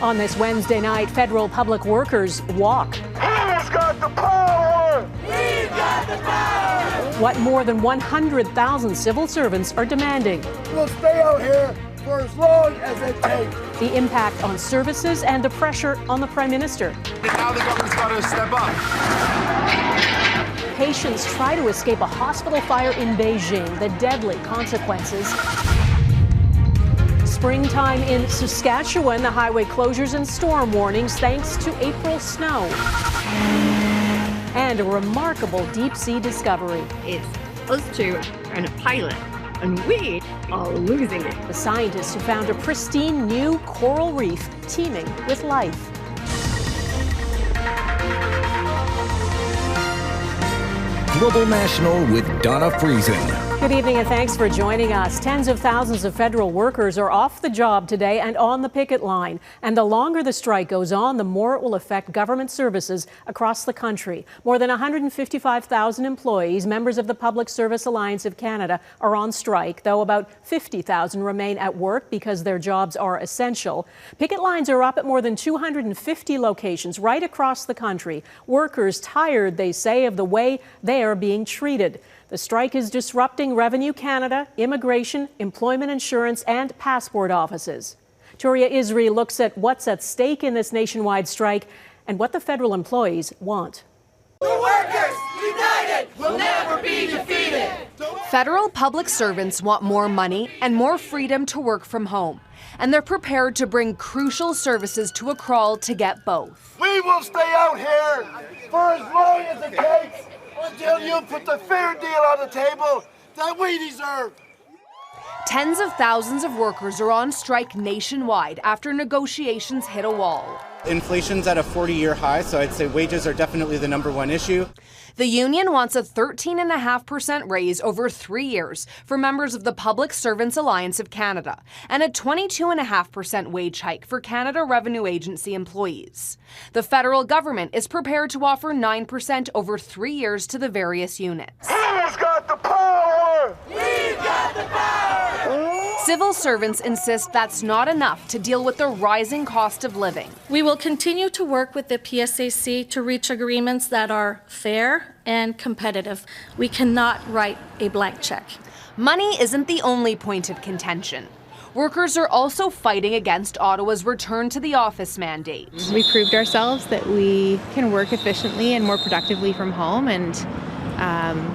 On this Wednesday night, federal public workers walk. Who's got the power? We've got the power! What more than 100,000 civil servants are demanding. We'll stay out here for as long as it takes. The impact on services and the pressure on the Prime Minister. Now the government's got to step up. Patients try to escape a hospital fire in Beijing, the deadly consequences. Springtime in Saskatchewan, the highway closures and storm warnings thanks to April snow. And a remarkable deep-sea discovery. It's us two and a pilot, and we are losing it. The scientists who found a pristine new coral reef teeming with life. Global National with Donna Friesen. Good evening and thanks for joining us. Tens of thousands of federal workers are off the job today and on the picket line. And the longer the strike goes on, the more it will affect government services across the country. More than 155,000 employees, members of the Public Service Alliance of Canada, are on strike, though about 50,000 remain at work because their jobs are essential. Picket lines are up at more than 250 locations right across the country. Workers tired, they say, of the way they are being treated. The strike is disrupting Revenue Canada, immigration, employment insurance, and passport offices. Touria Izri looks at what's at stake in this nationwide strike and what the federal employees want. The workers, united, will never be defeated. Federal public servants want more money and more freedom to work from home. And they're prepared to bring crucial services to a crawl to get both. We will stay out here for as long as it takes until you put the fair deal on the table that we deserve. Tens of thousands of workers are on strike nationwide after negotiations hit a wall. Inflation's at a 40-year high, so I'd say wages are definitely the #1 issue. The union wants a 13.5% raise over 3 years for members of the Public Servants Alliance of Canada and a 22.5% wage hike for Canada Revenue Agency employees. The federal government is prepared to offer 9% over 3 years to the various units. Who's got the power? We've got the power! Civil servants insist that's not enough to deal with the rising cost of living. We will continue to work with the PSAC to reach agreements that are fair and competitive. We cannot write a blank check. Money isn't the only point of contention. Workers are also fighting against Ottawa's return to the office mandate. We proved ourselves that we can work efficiently and more productively from home, and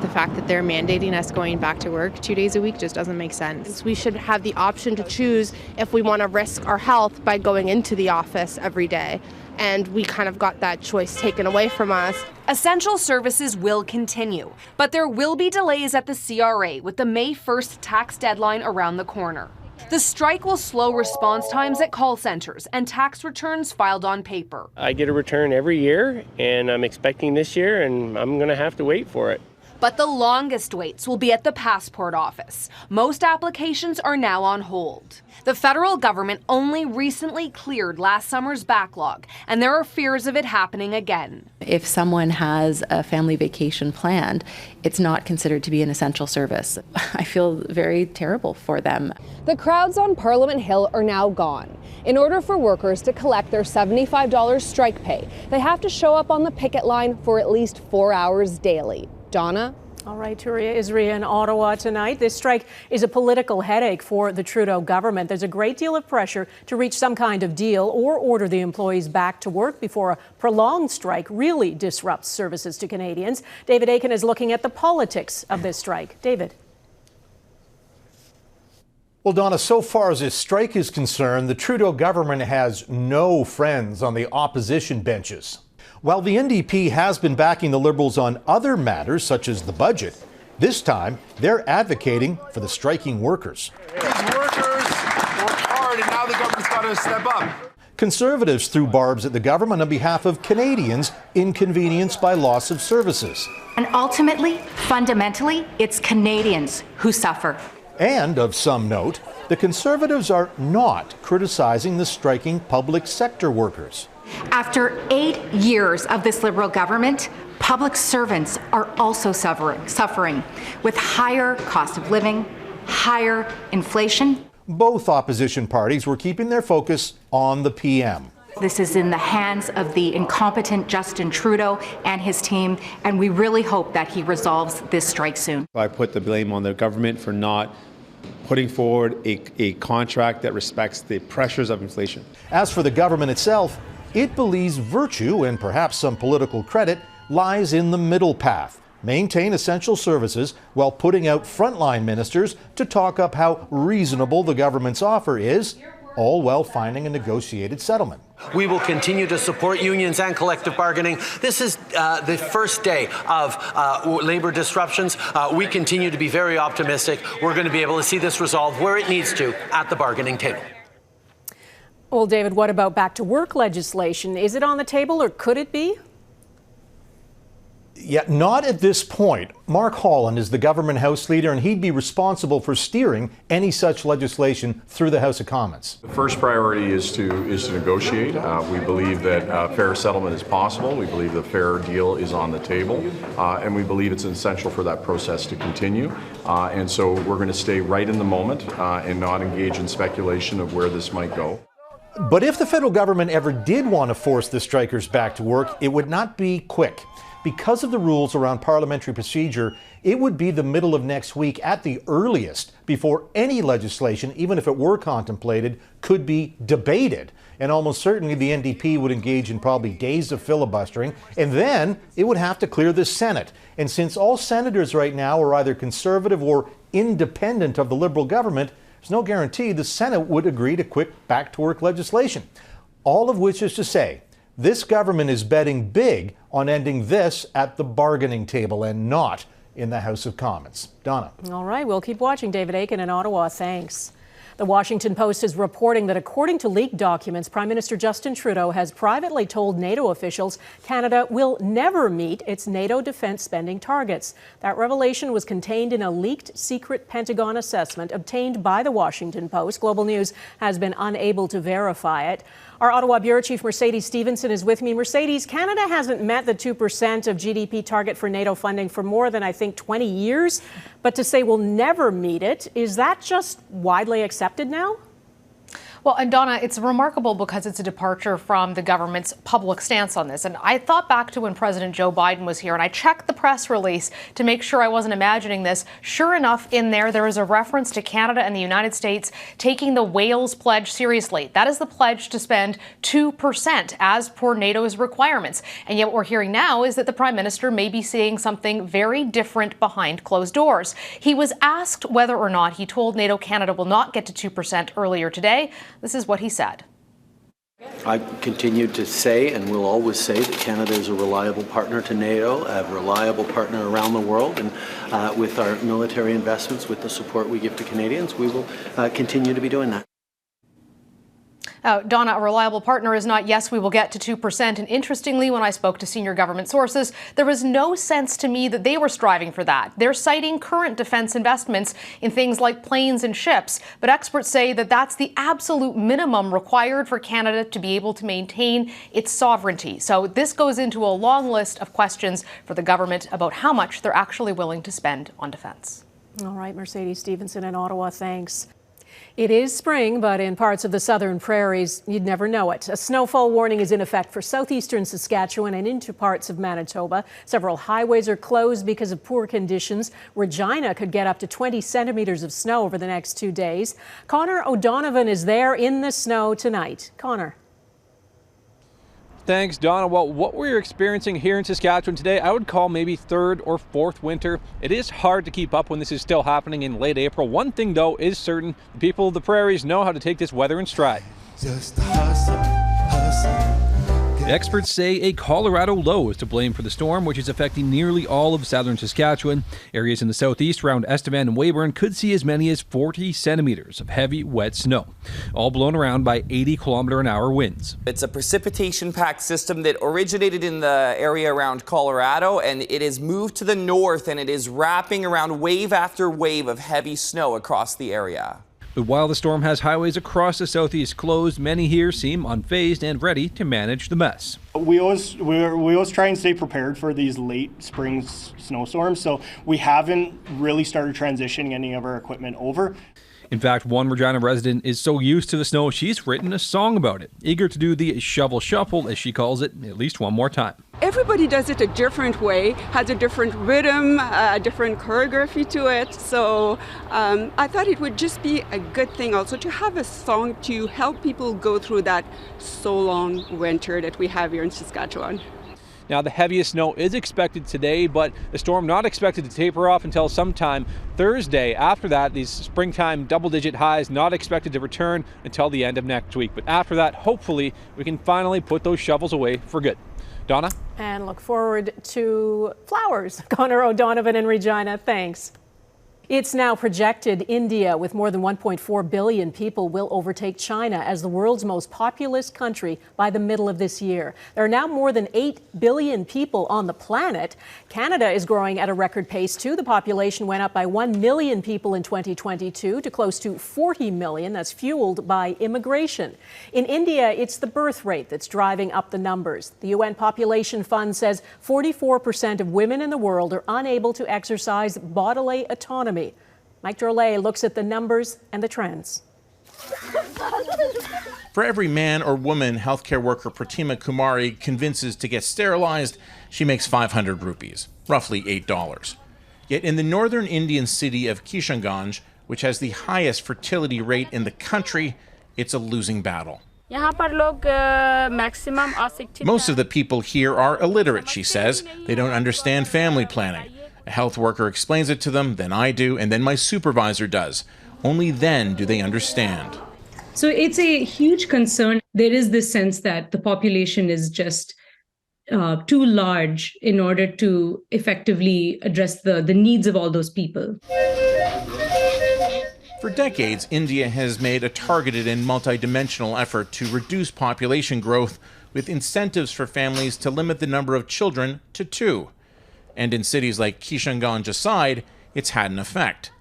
the fact that they're mandating us going back to work 2 days a week just doesn't make sense. We should have the option to choose if we want to risk our health by going into the office every day. And we kind of got that choice taken away from us. Essential services will continue, but there will be delays at the CRA with the May 1st tax deadline around the corner. The strike will slow response times at call centers and tax returns filed on paper. I get a return every year, and I'm expecting this year, and I'm going to have to wait for it. But the longest waits will be at the passport office. Most applications are now on hold. The federal government only recently cleared last summer's backlog, and there are fears of it happening again. If someone has a family vacation planned, it's not considered to be an essential service. I feel very terrible for them. The crowds on Parliament Hill are now gone. In order for workers to collect their $75 strike pay, they have to show up on the picket line for at least 4 hours daily. Donna? All right, Touria Izri in Ottawa tonight. This strike is a political headache for the Trudeau government. There's a great deal of pressure to reach some kind of deal or order the employees back to work before a prolonged strike really disrupts services to Canadians. David Akin is looking at the politics of this strike. David. Well, Donna, so far as this strike is concerned, the Trudeau government has no friends on the opposition benches. While the NDP has been backing the Liberals on other matters, such as the budget, this time they're advocating for the striking workers. These workers work hard, and now the government's got to step up. Conservatives threw barbs at the government on behalf of Canadians inconvenienced by loss of services. And ultimately, fundamentally, it's Canadians who suffer. And of some note, the Conservatives are not criticizing the striking public sector workers. After 8 years of this Liberal government, public servants are also suffering with higher cost of living, higher inflation. Both opposition parties were keeping their focus on the PM. This is in the hands of the incompetent Justin Trudeau and his team, and we really hope that he resolves this strike soon. I put the blame on the government for not putting forward a contract that respects the pressures of inflation. As for the government itself, it believes virtue and perhaps some political credit lies in the middle path. Maintain essential services while putting out frontline ministers to talk up how reasonable the government's offer is, all while finding a negotiated settlement. We will continue to support unions and collective bargaining. This is the first day of labor disruptions. We continue to be very optimistic. We're going to be able to see this resolved where it needs to at the bargaining table. Well, David, what about back to work legislation? Is it on the table or could it be? Yeah, not at this point. Mark Holland is the government House Leader, and he'd be responsible for steering any such legislation through the House of Commons. The first priority is to negotiate. We believe that a fair settlement is possible. We believe the fair deal is on the table, and we believe it's essential for that process to continue. And so we're going to stay right in the moment and not engage in speculation of where this might go. But if the federal government ever did want to force the strikers back to work, it would not be quick. Because of the rules around parliamentary procedure, it would be the middle of next week at the earliest before any legislation, even if it were contemplated, could be debated. And almost certainly the NDP would engage in probably days of filibustering, and then it would have to clear the Senate. And since all senators right now are either conservative or independent of the Liberal government, there's no guarantee the Senate would agree to quick back-to-work legislation. All of which is to say, this government is betting big on ending this at the bargaining table and not in the House of Commons. Donna. All right, we'll keep watching. David Akin in Ottawa, thanks. The Washington Post is reporting that according to leaked documents, Prime Minister Justin Trudeau has privately told NATO officials Canada will never meet its NATO defense spending targets. That revelation was contained in a leaked secret Pentagon assessment obtained by the Washington Post. Global News has been unable to verify it. Our Ottawa Bureau Chief Mercedes Stevenson is with me. Mercedes, Canada hasn't met the 2% of GDP target for NATO funding for more than, I think, 20 years. But to say we'll never meet it, is that just widely accepted now? Well, and Donna, it's remarkable because it's a departure from the government's public stance on this. And I thought back to when President Joe Biden was here, and I checked the press release to make sure I wasn't imagining this. Sure enough, in there is a reference to Canada and the United States taking the Wales Pledge seriously. That is the pledge to spend 2% as per NATO's requirements. And yet what we're hearing now is that the Prime Minister may be seeing something very different behind closed doors. He was asked whether or not he told NATO Canada will not get to 2% earlier today. This is what he said. I continue to say and will always say that Canada is a reliable partner to NATO, a reliable partner around the world, and with our military investments, with the support we give to Canadians, we will continue to be doing that. Donna, a reliable partner is not, yes, we will get to 2%. And interestingly, when I spoke to senior government sources, there was no sense to me that they were striving for that. They're citing current defense investments in things like planes and ships. But experts say that that's the absolute minimum required for Canada to be able to maintain its sovereignty. So this goes into a long list of questions for the government about how much they're actually willing to spend on defense. All right, Mercedes Stevenson in Ottawa, thanks. It is spring, but in parts of the southern prairies, you'd never know it. A snowfall warning is in effect for southeastern Saskatchewan and into parts of Manitoba. Several highways are closed because of poor conditions. Regina could get up to 20 centimeters of snow over the next 2 days. Connor O'Donovan is there in the snow tonight. Connor. Thanks, Donna. Well, what we're experiencing here in Saskatchewan today, I would call maybe third or fourth winter. It is hard to keep up when this is still happening in late April. One thing, though, is certain. The people of the prairies know how to take this weather in stride. Just hustle, hustle. Experts say a Colorado low is to blame for the storm, which is affecting nearly all of southern Saskatchewan. Areas in the southeast around Estevan and Weyburn could see as many as 40 centimeters of heavy, wet snow, all blown around by 80-kilometer-an-hour winds. It's a precipitation-packed system that originated in the area around Colorado, and it has moved to the north, and it is wrapping around wave after wave of heavy snow across the area. But while the storm has highways across the southeast closed, many here seem unfazed and ready to manage the mess. We always try and stay prepared for these late spring snowstorms, so we haven't really started transitioning any of our equipment over. In fact, one Regina resident is so used to the snow, she's written a song about it, eager to do the shovel shuffle, as she calls it, at least one more time. Everybody does it a different way, has a different rhythm, a different choreography to it. So I thought it would just be a good thing also to have a song to help people go through that so long winter that we have here in Saskatchewan. Now, the heaviest snow is expected today, but the storm not expected to taper off until sometime Thursday. After that, these springtime double-digit highs not expected to return until the end of next week. But after that, hopefully, we can finally put those shovels away for good. Donna? And look forward to flowers. Connor O'Donovan and Regina, thanks. It's now projected India, with more than 1.4 billion people, will overtake China as the world's most populous country by the middle of this year. There are now more than 8 billion people on the planet. Canada is growing at a record pace, too. The population went up by 1 million people in 2022 to close to 40 million. That's fueled by immigration. In India, it's the birth rate that's driving up the numbers. The UN Population Fund says 44% of women in the world are unable to exercise bodily autonomy. Mike Drolet looks at the numbers and the trends. For every man or woman healthcare worker Pratima Kumari convinces to get sterilized, she makes 500 rupees, roughly $8. Yet in the northern Indian city of Kishanganj, which has the highest fertility rate in the country, it's a losing battle. Most of the people here are illiterate, she says. They don't understand family planning. A health worker explains it to them, then I do, and then my supervisor does. Only then do they understand. So it's a huge concern. There is this sense that the population is just too large in order to effectively address the needs of all those people. For decades, India has made a targeted and multidimensional effort to reduce population growth with incentives for families to limit the number of children to 2. And in cities like Kishanganj aside, it's had an effect.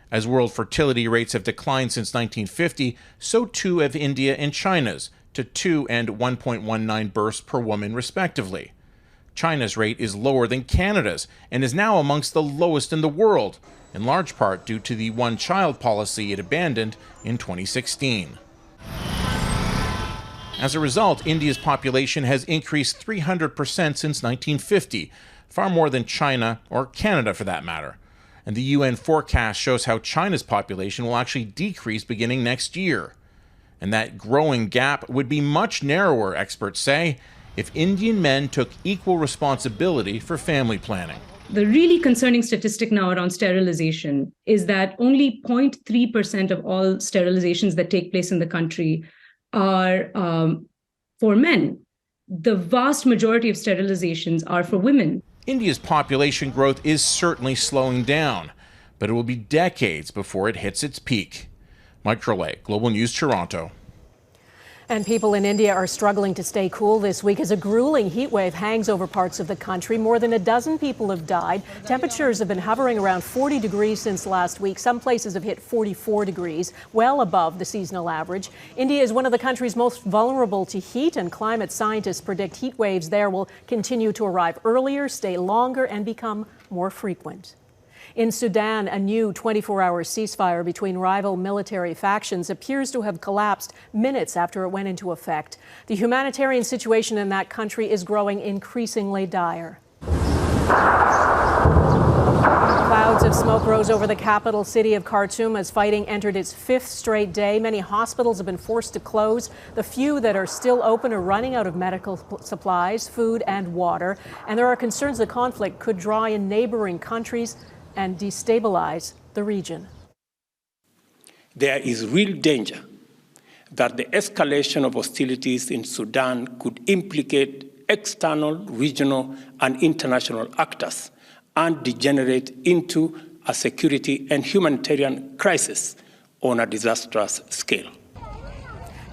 As world fertility rates have declined since 1950, so too have India and China's, to 2 and 1.19 births per woman respectively. China's rate is lower than Canada's and is now amongst the lowest in the world, in large part due to the one-child policy it abandoned in 2016. As a result, India's population has increased 300% since 1950, far more than China or Canada for that matter. And the UN forecast shows how China's population will actually decrease beginning next year. And that growing gap would be much narrower, experts say, if Indian men took equal responsibility for family planning. The really concerning statistic now around sterilization is that only 0.3% of all sterilizations that take place in the country are for men. The vast majority of sterilizations are for women. India's population growth is certainly slowing down, but it will be decades before it hits its peak. Mike Drolet, Global News, Toronto. And people in India are struggling to stay cool this week as a grueling heat wave hangs over parts of the country. More than a dozen people have died. Temperatures have been hovering around 40 degrees since last week. Some places have hit 44 degrees, well above the seasonal average. India is one of the countries most vulnerable to heat, and climate scientists predict heat waves there will continue to arrive earlier, stay longer, and become more frequent. In Sudan, a new 24-hour ceasefire between rival military factions appears to have collapsed minutes after it went into effect. The humanitarian situation in that country is growing increasingly dire. Clouds of smoke rose over the capital city of Khartoum as fighting entered its 5th straight day. Many hospitals have been forced to close. The few that are still open are running out of medical supplies, food, and water. And there are concerns the conflict could draw in neighboring countries and destabilize the region. There is real danger that the escalation of hostilities in Sudan could implicate external, regional, and international actors and degenerate into a security and humanitarian crisis on a disastrous scale.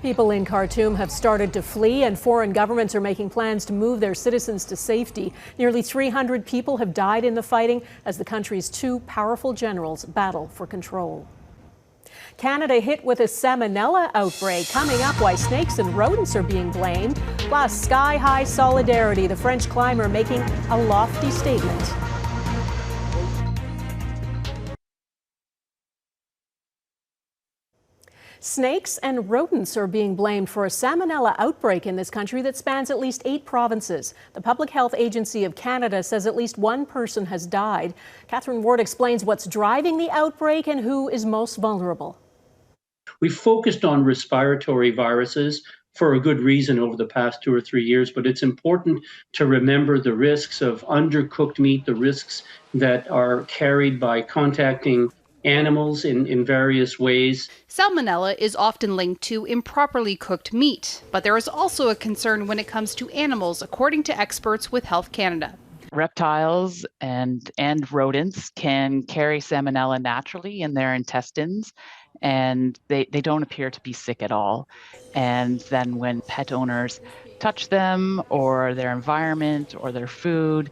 People in Khartoum have started to flee, and foreign governments are making plans to move their citizens to safety. Nearly 300 people have died in the fighting as the country's 2 powerful generals battle for control. Canada hit with a salmonella outbreak. Coming up, why snakes and rodents are being blamed. Plus, sky-high solidarity, the French climber making a lofty statement. Snakes and rodents are being blamed for a salmonella outbreak in this country that spans at least 8 provinces. The Public Health Agency of Canada says at least 1 person has died. Catherine Ward explains what's driving the outbreak and who is most vulnerable. We focused on respiratory viruses for a good reason over the past 2 or 3 years, but it's important to remember the risks of undercooked meat, the risks that are carried by contacting animals in various ways. Salmonella is often linked to improperly cooked meat, but there is also a concern when it comes to animals, according to experts with Health Canada. Reptiles and rodents can carry salmonella naturally in their intestines, and they don't appear to be sick at all. And then when pet owners touch them or their environment or their food,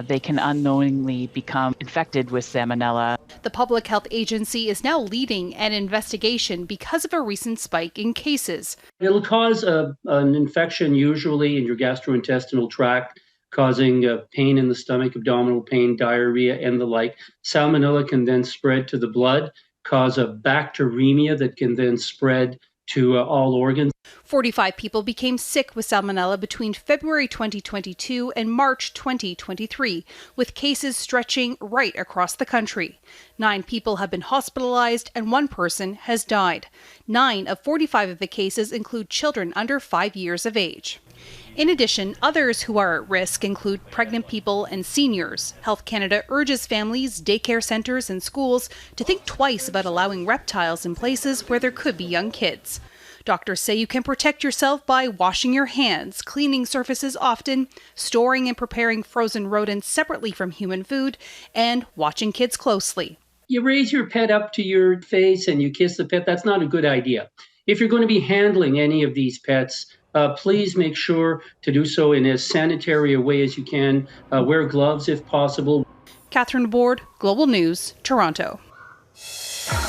they can unknowingly become infected with salmonella. The Public Health Agency is now leading an investigation because of a recent spike in cases. It'll cause an infection usually in your gastrointestinal tract, causing pain in the stomach, abdominal pain, diarrhea, and the like. Salmonella can then spread to the blood, cause a bacteremia that can then spread to all organs. 45 people became sick with salmonella between February 2022 and March 2023, with cases stretching right across the country. 9 people have been hospitalized and 1 person has died. 9 of 45 of the cases include children under 5 years of age. In addition, others who are at risk include pregnant people and seniors. Health Canada urges families, daycare centres and schools to think twice about allowing reptiles in places where there could be young kids. Doctors say you can protect yourself by washing your hands, cleaning surfaces often, storing and preparing frozen rodents separately from human food, and watching kids closely. You raise your pet up to your face and you kiss the pet. That's not a good idea. If you're going to be handling any of these pets, please make sure to do so in as sanitary a way as you can. Wear gloves if possible. Catherine Ward, Global News, Toronto.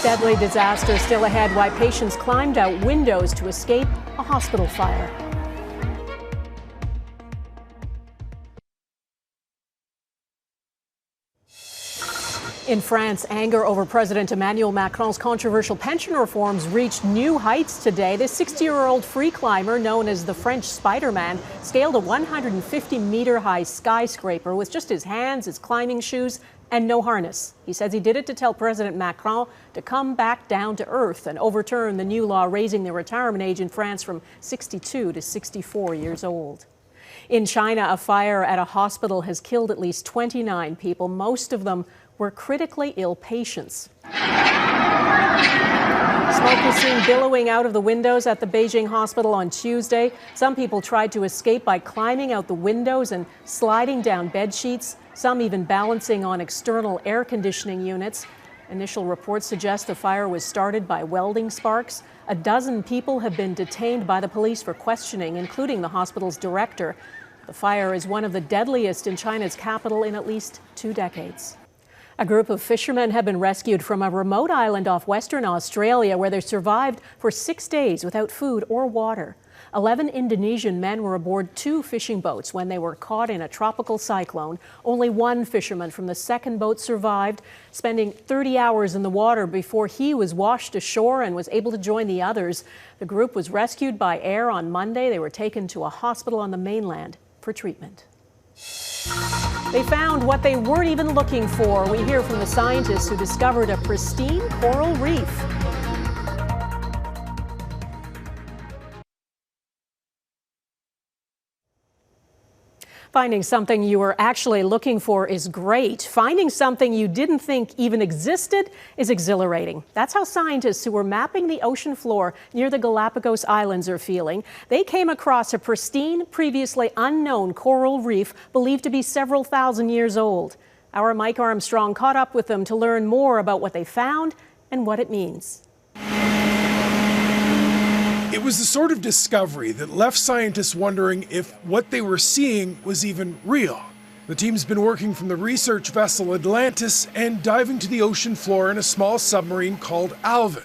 Deadly disaster still ahead. Why patients climbed out windows to escape a hospital fire. In France, anger over President Emmanuel Macron's controversial pension reforms reached new heights today. This 60-year-old free climber, known as the French SpiderMan, scaled a 150-meter-high skyscraper with just his hands, his climbing shoes, and no harness. He says he did it to tell President Macron to come back down to earth and overturn the new law raising the retirement age in France from 62 to 64 years old. In China, a fire at a hospital has killed at least 29 people. Most of them were critically ill patients. Smoke was seen billowing out of the windows at the Beijing hospital on Tuesday. Some people tried to escape by climbing out the windows and sliding down bed sheets, some even balancing on external air conditioning units. Initial reports suggest the fire was started by welding sparks. A dozen people have been detained by the police for questioning, including the hospital's director. The fire is one of the deadliest in China's capital in at least 2 decades. A group of fishermen have been rescued from a remote island off Western Australia where they survived for 6 days without food or water. 11 Indonesian men were aboard 2 fishing boats when they were caught in a tropical cyclone. Only 1 fisherman from the second boat survived, spending 30 hours in the water before he was washed ashore and was able to join the others. The group was rescued by air on Monday. They were taken to a hospital on the mainland for treatment. They found what they weren't even looking for. We hear from the scientists who discovered a pristine coral reef. Finding something you were actually looking for is great. Finding something you didn't think even existed is exhilarating. That's how scientists who were mapping the ocean floor near the Galapagos Islands are feeling. They came across a pristine, previously unknown coral reef believed to be several thousand years old. Our Mike Armstrong caught up with them to learn more about what they found and what it means. It was the sort of discovery that left scientists wondering if what they were seeing was even real. The team's been working from the research vessel Atlantis and diving to the ocean floor in a small submarine called Alvin.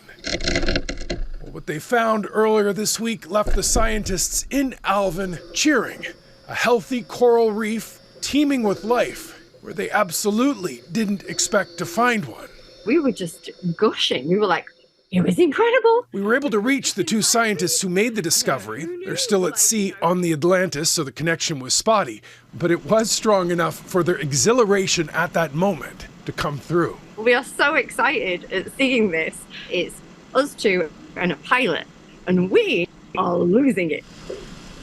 Well, what they found earlier this week left the scientists in Alvin cheering. A healthy coral reef teeming with life, where they absolutely didn't expect to find one. We were just gushing. We were like, It was incredible. We were able to reach the two scientists who made the discovery. They're still at sea on the Atlantis, so the connection was spotty, but it was strong enough for their exhilaration at that moment to come through. We are so excited at seeing this. It's us two and a pilot, and we are losing it.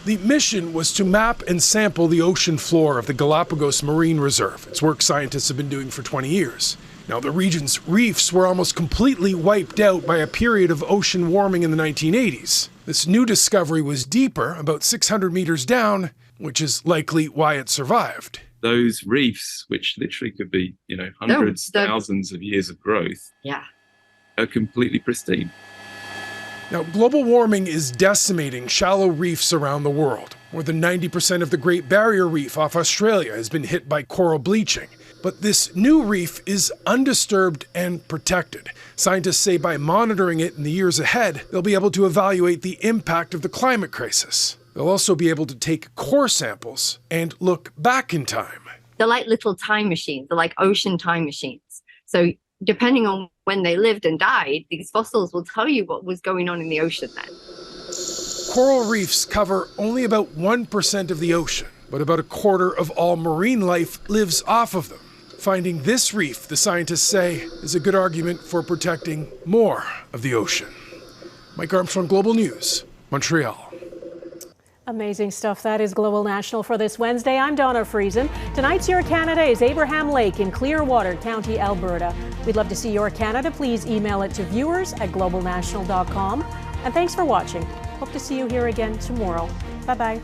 The mission was to map and sample the ocean floor of the Galapagos Marine Reserve. It's work scientists have been doing for 20 years. Now, the region's reefs were almost completely wiped out by a period of ocean warming in the 1980s. This new discovery was deeper, about 600 meters down, which is likely why it survived. Those reefs, which literally could be, hundreds, thousands of years of growth, are completely pristine. Now, global warming is decimating shallow reefs around the world. More than 90% of the Great Barrier Reef off Australia has been hit by coral bleaching. But this new reef is undisturbed and protected. Scientists say by monitoring it in the years ahead, they'll be able to evaluate the impact of the climate crisis. They'll also be able to take core samples and look back in time. They're like little time machines. They're like ocean time machines. So depending on when they lived and died, these fossils will tell you what was going on in the ocean then. Coral reefs cover only about 1% of the ocean, but about a quarter of all marine life lives off of them. Finding this reef, the scientists say, is a good argument for protecting more of the ocean. Mike Armstrong, Global News, Montreal. Amazing stuff. That is Global National for this Wednesday. I'm Donna Friesen. Tonight's Your Canada is Abraham Lake in Clearwater County, Alberta. We'd love to see Your Canada. Please email it to viewers@globalnational.com. And thanks for watching. Hope to see you here again tomorrow. Bye-bye.